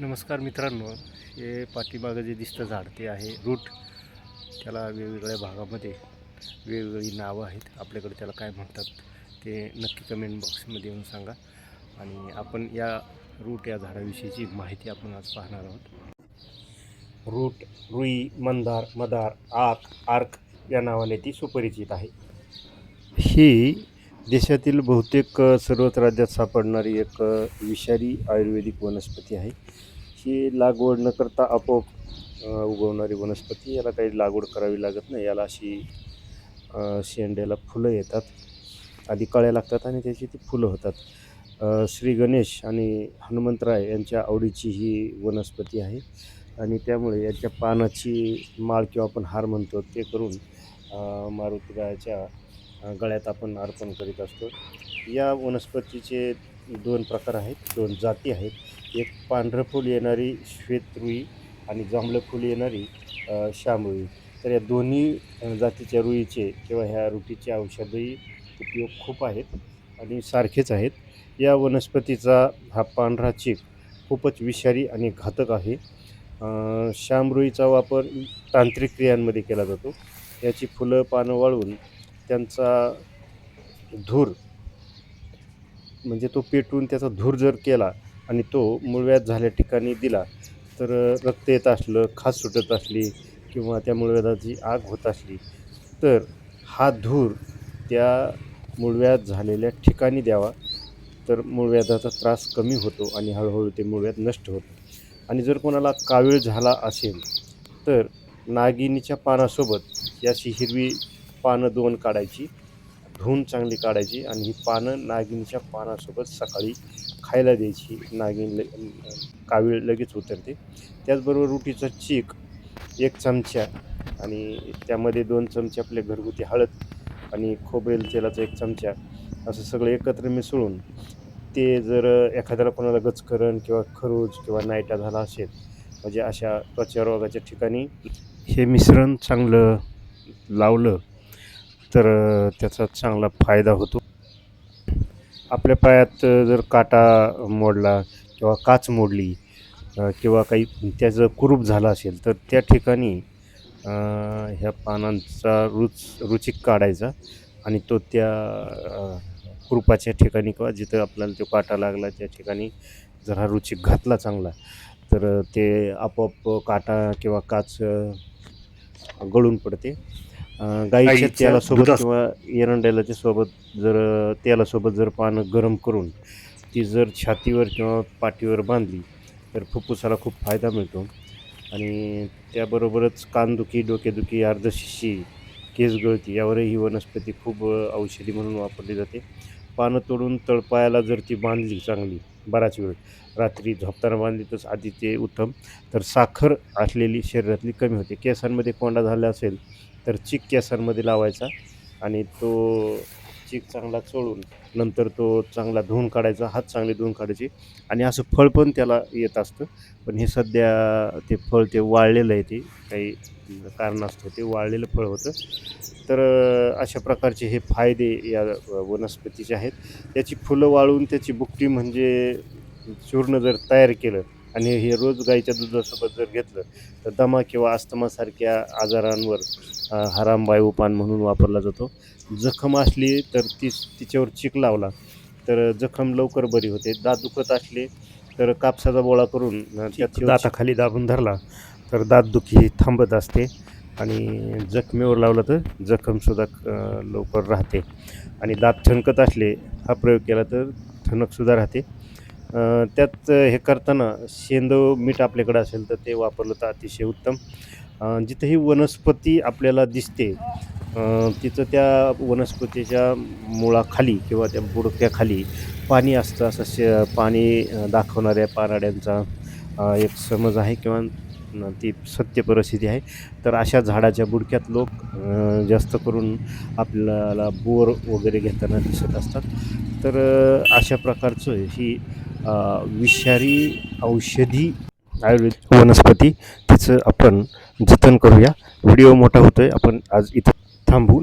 नमस्कार मित्रांनो, हे पाठीमागं जे दिसतं झाड ते आहे रूट. त्याला वेगवेगळ्या भागामध्ये वेगवेगळी नावं आहेत. आपल्याकडे त्याला काय म्हणतात ते नक्की कमेंट बॉक्समध्ये येऊन सांगा. आणि आपण या रूट या झाडाविषयीची माहिती आपण आज पाहणार आहोत. रूट रुई, मंदार, मदार, आर्क या नावाने ती सुपरिचित आहे. ही देशातील बहुतेक सर्वच राज्यात सापडणारी एक विषारी आयुर्वेदिक वनस्पती आहे. ही लागवड न करता आपोआप उगवणारी वनस्पती. याला काही लागवड करावी लागत नाही. याला अशी शेंड्याला फुलं येतात, आधी कळ्या लागतात आणि त्याची ती फुलं होतात. श्री गणेश आणि हनुमंतराय यांच्या आवडीची ही वनस्पती आहे आणि त्यामुळे याच्या पानाची माळ किंवा आपण हार म्हणतो ते करून मारुतीरायाच्या गळ्यात आपण अर्पण करीत असतो. या वनस्पतीचे दोन प्रकार आहेत, दोन जाती आहेत. एक पांढरं फूल येणारी श्वेत रुई आणि जांभळं फूल येणारी श्यामरुई. तर या दोन्ही जातीच्या रुईचे किंवा ह्या रुटीचे औषधही उपयोग खूप आहेत आणि सारखेच आहेत. या वनस्पतीचा हा पांढरा चीक खूपच विषारी आणि घातक आहे. श्यामरुईचा वापर तांत्रिक क्रियांमध्ये केला जातो. याची फुलं पानं वाळवून त्यांचा धूर म्हणजे तो पेटवून त्याचा धूर जर केला आणि तो मूळव्याध झाल्या ठिकाणी दिला तर रक्त येत असलं, खाज सुटत असली किंवा त्या मूळव्याधाची आग होत असली तर हा धूर त्या मूळव्याध झालेल्या ठिकाणी द्यावा. तर मूळव्याधाचा त्रास कमी होतो आणि हळूहळू ते मूळव्याध नष्ट होतं. आणि जर कोणाला कावीळ झाला असेल तर नागिनीच्या पानासोबत याची हिरवी पानं 2 काढायची, धुवून चांगली काढायची आणि ही पानं नागिनीच्या पानासोबत सकाळी खायला द्यायची. कावीळ लगेच उतरते. त्याचबरोबर रुटीचा चीक 1 चमचा आणि त्यामध्ये 2 चमचे आपले घरगुती हळद आणि खोबरेल तेलाचा 1 चमचा असं सगळं एकत्र मिसळून ते जर एखाद्याला कोणाला गचकरण किंवा खरूज किंवा नायटा झाला असेल म्हणजे अशा त्वचारोगाच्या ठिकाणी हे मिश्रण चांगलं लावलं तर त्याचा चांगला फायदा होतो. आपल्या पायात जर काटा मोडला किंवा काच मोडली किंवा काही त्याचं कुरूप झालं असेल तर त्या ठिकाणी ह्या पानांचा रुचिक काढायचा आणि तो त्या कुरूपाच्या ठिकाणी किंवा जिथं आपल्याला तो काटा लागला त्या ठिकाणी जर हा रुचिक घातला चांगला तर ते आपोआप काटा किंवा काच गळून पडते. गाईच्या तेलासोबत किंवा एरंडेलाच्या सोबत जर तेलासोबत जर पानं गरम करून ती जर छातीवर किंवा पाठीवर बांधली तर फुफ्फुसाला खूप फायदा मिळतो. आणि त्याबरोबरच कानदुखी, डोकेदुखी, अर्धशिशी, केस गळती यावरही ही वनस्पती खूप औषधी म्हणून वापरली जाते. पानं तोडून तळपायाला जर ती बांधली चांगली बराच वेळ, रात्री झोपताना बांधली तर आधी ते उत्तम. तर साखर असलेली शरीरातली कमी होते. केसांमध्ये कोंडा झाला असेल तर चीक केसांमध्ये लावायचा आणि तो चीक चांगला चोळून नंतर तो चांगला धुवून काढायचा, हात चांगले धुवून काढायचे. आणि असं फळ पण त्याला येत असतं, पण हे सध्या ते फळ ते वाळलेलं आहे, ते काही कारणास्तव ते वाळलेलं फळ होतं. तर अशा प्रकारचे हे फायदे या वनस्पतीचे आहेत. त्याची फुलं वाळवून त्याची भुकटी म्हणजे चूर्ण जर तयार केलं आणि हे रोज गाईच्या दुधासोबत जर घेतलं तर दमा किंवा अस्थमासारख्या आजारांवर हा रामबाण उपाय म्हणून वापरला जातो. जखम असली तर तिच्यावर चीक लावला तर जखम लवकर बरी होते. दात दुखत असले तर कापसाचा बोळा करून त्यात दाताखाली दाबून धरला तर दातदुखी थांबत असते आणि जखमेवर लावला तर जखमसुद्धा लवकर राहते. आणि दात ठणकत असले हा प्रयोग केला तर ठणकसुद्धा राहते. त्यात हे करताना शेंदव मीठ आपल्याकडे असेल तर ते वापरलं तर अतिशय उत्तम. जिथं ही वनस्पती आपल्याला दिसते तिथं त्या वनस्पतीच्या मुळाखाली किंवा त्या बुडक्याखाली पाणी असतं, असं पाणी दाखवणाऱ्या पाराड्यांचा एक समज आहे किंवा ती सत्य परिस्थिती आहे. तर अशा झाडाच्या बुडक्यात लोक जास्त करून आपल्याला बोर वगैरे घेताना दिसत असतात. तर अशा प्रकारचं ही विषारी औषधी आयुर्वेदिक वनस्पती तिचं आपण जतन करूया. व्हिडिओ मोठा होतोय, आपण आज इथं थांबू.